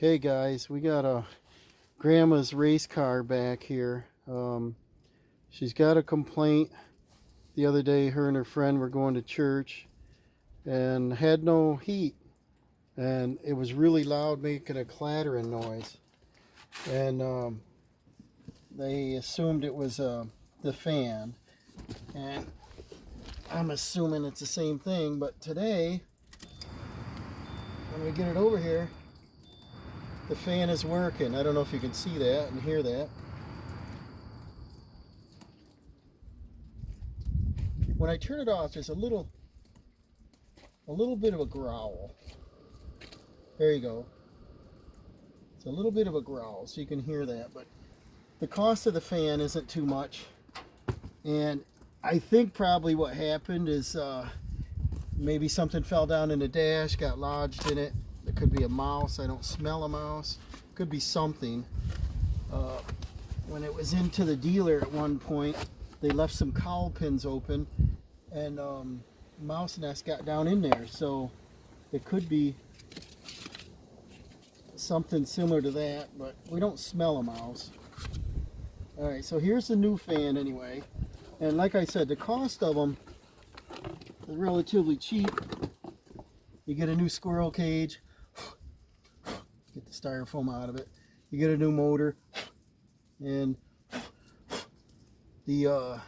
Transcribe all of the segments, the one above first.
Okay guys, we got a grandma's race car back here. She's got a complaint. The other day her and her friend were going to church and had no heat, and it was really loud, making a clattering noise, and they assumed it was the fan, and I'm assuming it's the same thing. But today when we get it over here, the fan is working. I don't know if you can see that and hear that. When I turn it off, there's a little bit of a growl. There you go. It's a little bit of a growl, so you can hear that. But the cost of the fan isn't too much. And I think probably what happened is maybe something fell down in the dash, got lodged in it. It could be a mouse. I don't smell a mouse. Could be something. When it was into the dealer at one point, they left some cowl pins open, and mouse nest got down in there. So it could be something similar to that, but we don't smell a mouse. All right, so here's the new fan anyway. And like I said, the cost of them is relatively cheap. You get a new squirrel cage, get the styrofoam out of it. You get a new motor, and the got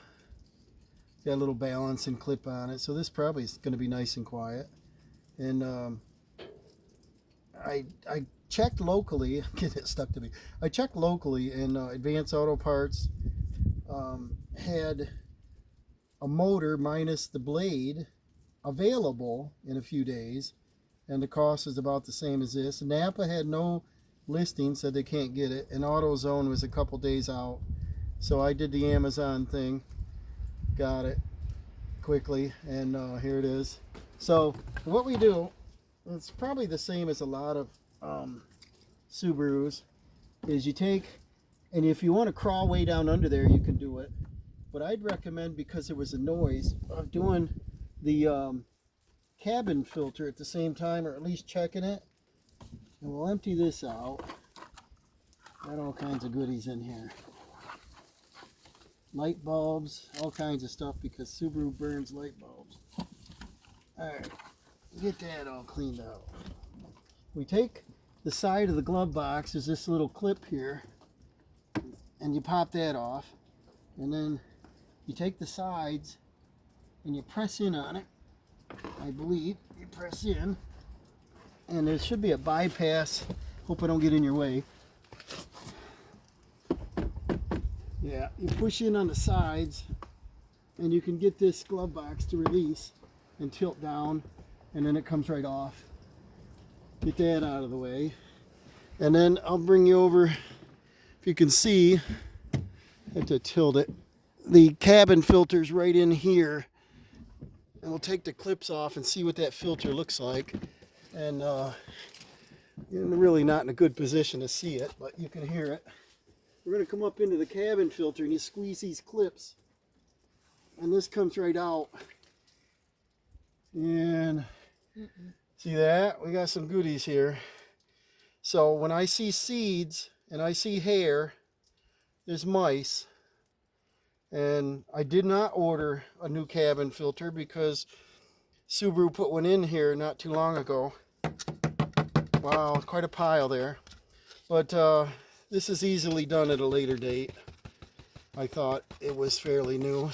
a little balance and clip on it. So this probably is going to be nice and quiet. And I checked locally. Get it stuck to me. I checked locally, and Advanced Auto Parts had a motor minus the blade available in a few days, and the cost is about the same as this. Napa had no listing, said they can't get it, and AutoZone was a couple days out. So I did the Amazon thing, got it quickly, and here it is. So what we do, it's probably the same as a lot of Subarus, is you take, and if you want to crawl way down under there, you can do it. But I'd recommend, because there was a noise, of doing the cabin filter at the same time, or at least checking it. And we'll empty this out. Got all kinds of goodies in here. Light bulbs, all kinds of stuff, because Subaru burns light bulbs. Alright, get that all cleaned out. We take the side of the glove box, there's this little clip here, and you pop that off, and then you take the sides and you press in on it. I believe you press in, and there should be a bypass. Hope I don't get in your way. Yeah, you push in on the sides, and you can get this glove box to release and tilt down, and then it comes right off. Get that out of the way, and then I'll bring you over. If you can see, I have to tilt it. The cabin filter's right in here, and we'll take the clips off and see what that filter looks like. And you're really not in a good position to see it, but you can hear it. We're going to come up into the cabin filter, and you squeeze these clips, and this comes right out. And see that? We got some goodies here. So when I see seeds and I see hair, there's mice. And I did not order a new cabin filter because Subaru put one in here not too long ago. Wow, quite a pile there. But this is easily done at a later date. I thought it was fairly new.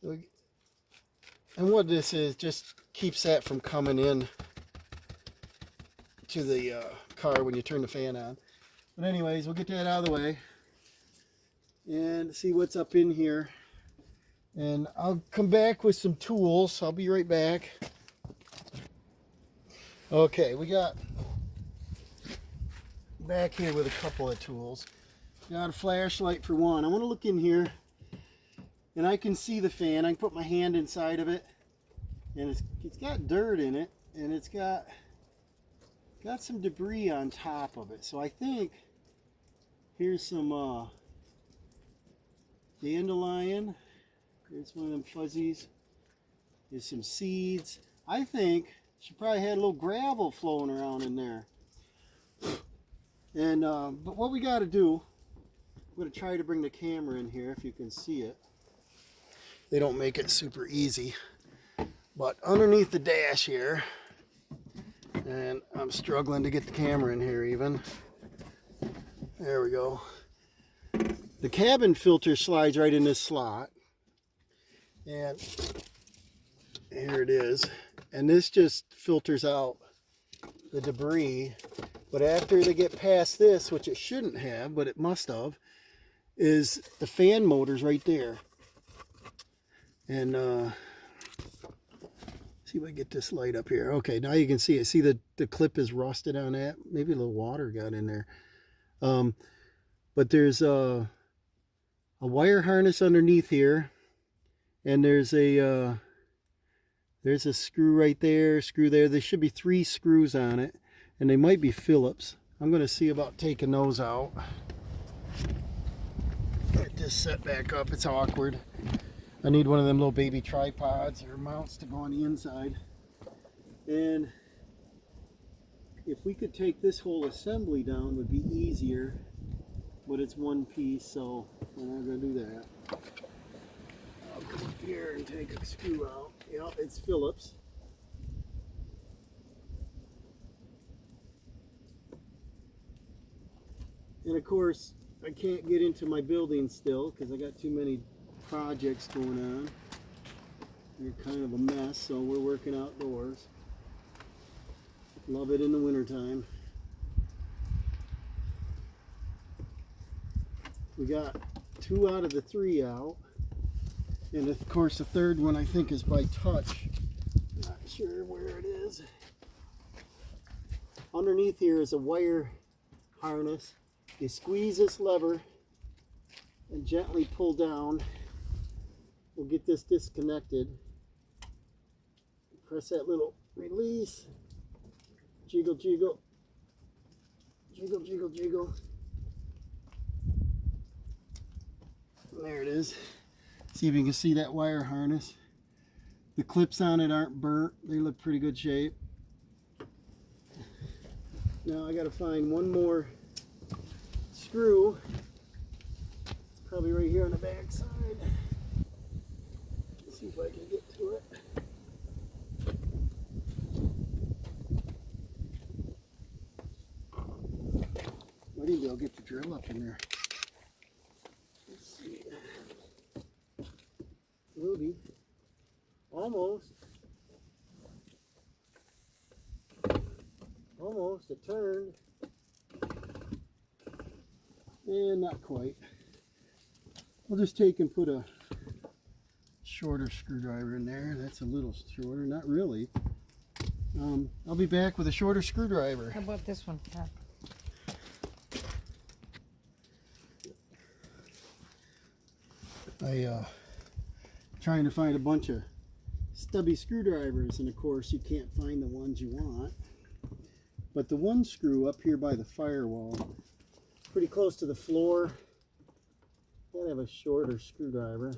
And what this is, just keeps that from coming in to the car when you turn the fan on. But anyways, we'll get that out of the way and see what's up in here. And I'll come back with some tools. I'll be right back. Okay, we got back here with a couple of tools. Got a flashlight for one. I want to look in here, and I can see the fan. I can put my hand inside of it, and it's got dirt in it, and it's got some debris on top of it. So I think here's some dandelion. There's one of them fuzzies. There's some seeds. I think she probably had a little gravel flowing around in there. And but what we got to do, I'm going to try to bring the camera in here if you can see it. They don't make it super easy, but underneath the dash here, and I'm struggling to get the camera in here even. There we go. The cabin filter slides right in this slot, and here it is. And this just filters out the debris. But after they get past this, which it shouldn't have, but it must have, is the fan motors right there. And see if I get this light up here. Okay, now you can see it. See the clip is rusted on that. Maybe a little water got in there. But there's a wire harness underneath here, and there's a screw right there, screw there. There should be 3 screws on it, and they might be Phillips. I'm going to see about taking those out. Get this set back up. It's awkward. I need one of them little baby tripods or mounts to go on the inside. And if we could take this whole assembly down, it would be easier. But it's one piece, so we're not going to do that. I'll come up here and take a screw out. Yep, it's Phillips. And of course, I can't get into my building still because I got too many projects going on. They're kind of a mess, so we're working outdoors. Love it in the wintertime. We got 2 out of the 3 out. And of course the third one I think is by touch. Not sure where it is. Underneath here is a wire harness. You squeeze this lever and gently pull down. We'll get this disconnected. Press that little release. Jiggle, jiggle. Jiggle, jiggle, jiggle. There it is. See if you can see that wire harness. The clips on it aren't burnt. They look pretty good shape. Now I got to find one more screw. It's probably right here on the back side. Let's see if I can get to it. I think I'll get the drill up in there. Let's see. Will be. Almost. Almost. It turned. And not quite. I'll just take and put a shorter screwdriver in there. That's a little shorter. Not really. I'll be back with a shorter screwdriver. How about this one? Yeah. Trying to find a bunch of stubby screwdrivers, and of course you can't find the ones you want. But the one screw up here by the firewall, pretty close to the floor, gotta have a shorter screwdriver.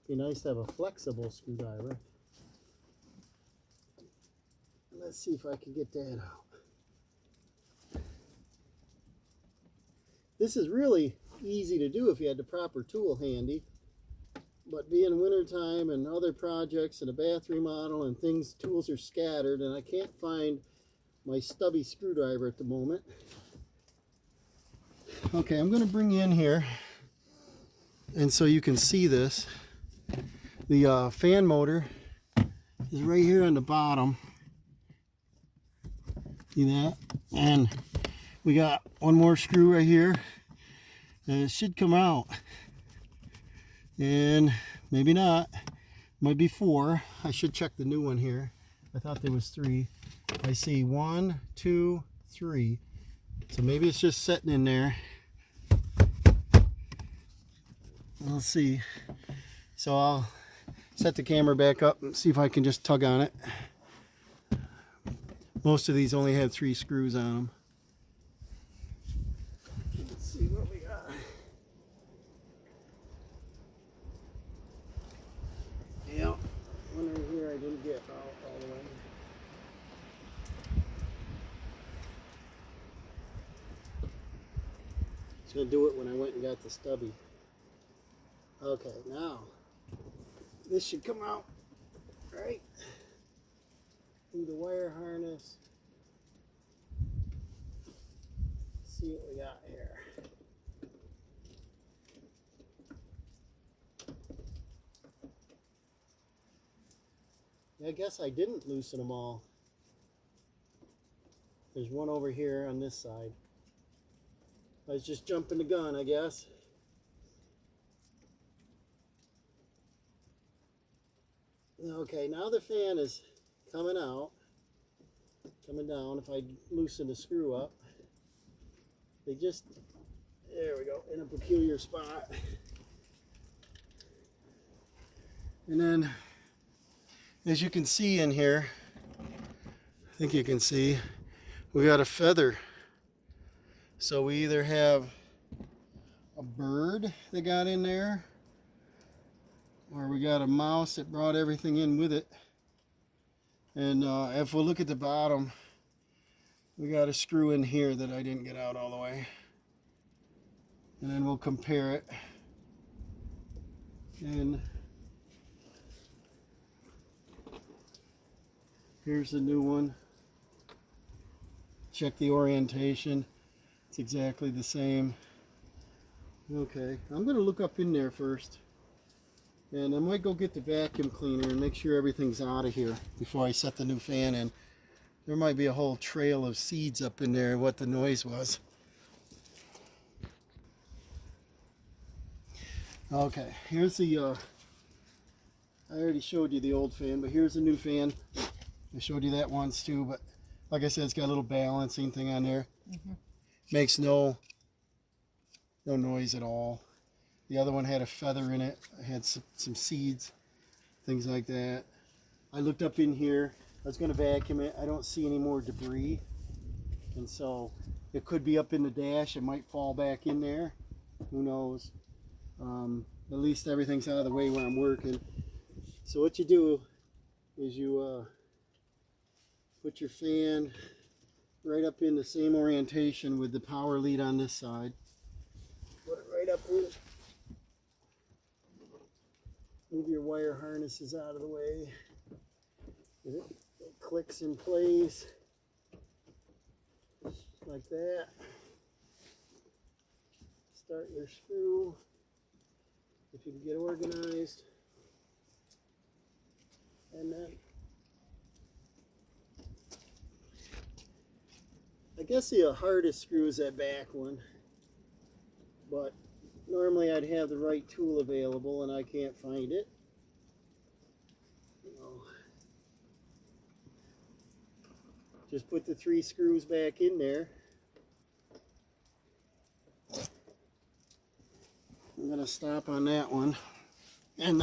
Be nice to have a flexible screwdriver. Let's see if I can get that out. This is really easy to do if you had the proper tool handy, but being wintertime and other projects and a bath remodel and things, tools are scattered, and I can't find my stubby screwdriver at the moment. Okay, I'm going to bring you in here, and so you can see this. The fan motor is right here on the bottom. See that? And we got one more screw right here. And it should come out, and maybe not. Might be 4. I should check the new one here. I thought there was 3. I see 1, 2, 3. So maybe it's just sitting in there. We'll see. So I'll set the camera back up and see if I can just tug on it. Most of these only have 3 screws on them. Let's see what we got. Yeah, one right here I didn't get out all the way. It's going to do it when I went and got the stubby. Okay, now this should come out right through the wire harness. Let's see what we got here. I guess I didn't loosen them all. There's one over here on this side. I was just jumping the gun, I guess. Okay, now the fan is coming out, coming down. If I loosen the screw up, they just, there we go, in a peculiar spot. And then, as you can see in here, I think you can see, we got a feather. So we either have a bird that got in there, or we got a mouse that brought everything in with it. And if we look at the bottom, we got a screw in here that I didn't get out all the way. And then we'll compare it. And here's the new one. Check the orientation. It's exactly the same. Okay, I'm going to look up in there first. And I might go get the vacuum cleaner and make sure everything's out of here before I set the new fan in. There might be a whole trail of seeds up in there, what the noise was. Okay, here's the, I already showed you the old fan, but here's the new fan. I showed you that once too, but like I said, it's got a little balancing thing on there. Makes no noise at all. The other one had a feather in it. I had some seeds, things like that. I looked up in here. I was going to vacuum it. I don't see any more debris. And so it could be up in the dash. It might fall back in there. Who knows? At least everything's out of the way where I'm working. So what you do is you put your fan right up in the same orientation with the power lead on this side. Put it right up with it. Move your wire harnesses out of the way. It clicks in place like that. Start your screw if you can get organized. And then I guess the hardest screw is that back one, but normally I'd have the right tool available and I can't find it. Just put the 3 screws back in there. I'm going to stop on that one. And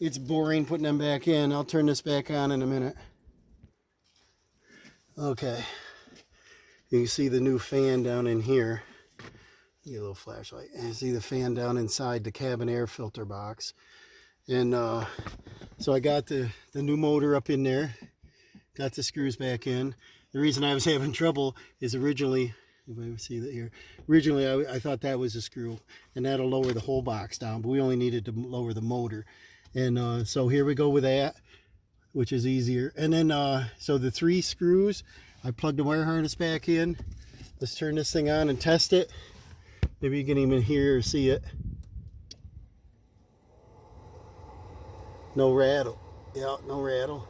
it's boring putting them back in. I'll turn this back on in a minute. Okay. You can see the new fan down in here. Get a little flashlight. And you see the fan down inside the cabin air filter box. And so I got the new motor up in there. Got the screws back in. The reason I was having trouble is originally, if I see that here, originally I thought that was a screw, and that'll lower the whole box down, but we only needed to lower the motor. And so here we go with that, which is easier. And then, so the 3 screws, I plugged the wire harness back in. Let's turn this thing on and test it. Maybe you can even hear or see it. No rattle. Yeah, no rattle.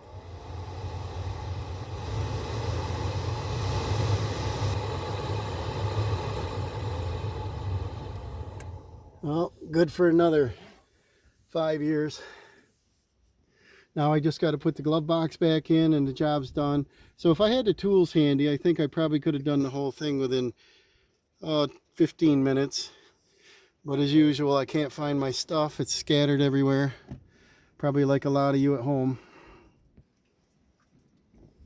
Well, good for another 5 years. Now I just got to put the glove box back in and the job's done. So if I had the tools handy, I think I probably could have done the whole thing within 15 minutes. But as usual, I can't find my stuff. It's scattered everywhere. Probably like a lot of you at home.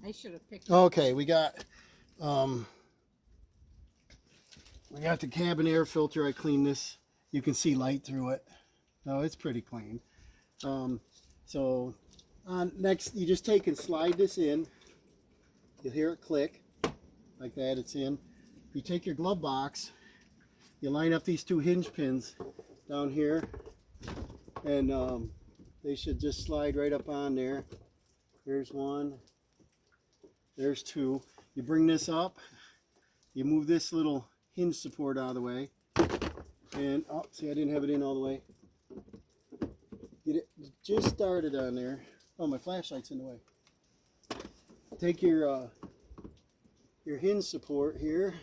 I should have picked. Okay, we got the cabin air filter. I cleaned this. You can see light through it. No, it's pretty clean. So next, you just take and slide this in. You'll hear it click like that. It's in. You take your glove box you line up these 2 hinge pins down here, and they should just slide right up on there. There's 1, there's 2. You bring this up, you move this little hinge support out of the way, and oh, see, I didn't have it in all the way. Get it just started on there. Oh, my flashlight's in the way. Take your hinge support here.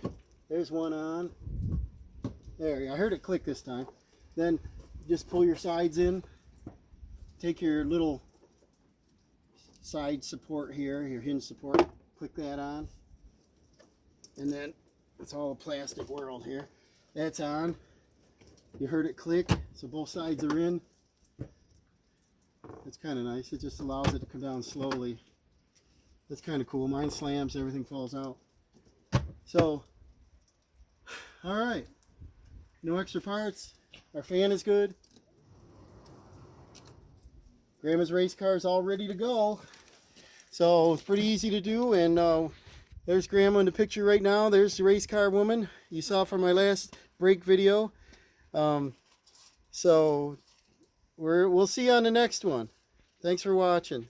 There's 1 on. There, I heard it click this time. Then just pull your sides in. Take your little side support here, your hinge support, click that on. And then it's all a plastic world here. That's on. You heard it click, so both sides are in. It's kind of nice. It just allows it to come down slowly. That's kind of cool. Mine slams, everything falls out. So, all right. No extra parts. Our fan is good. Grandma's race car is all ready to go. So it's pretty easy to do. And there's Grandma in the picture right now. There's the race car woman you saw from my last brake video. So we'll see you on the next one. Thanks for watching.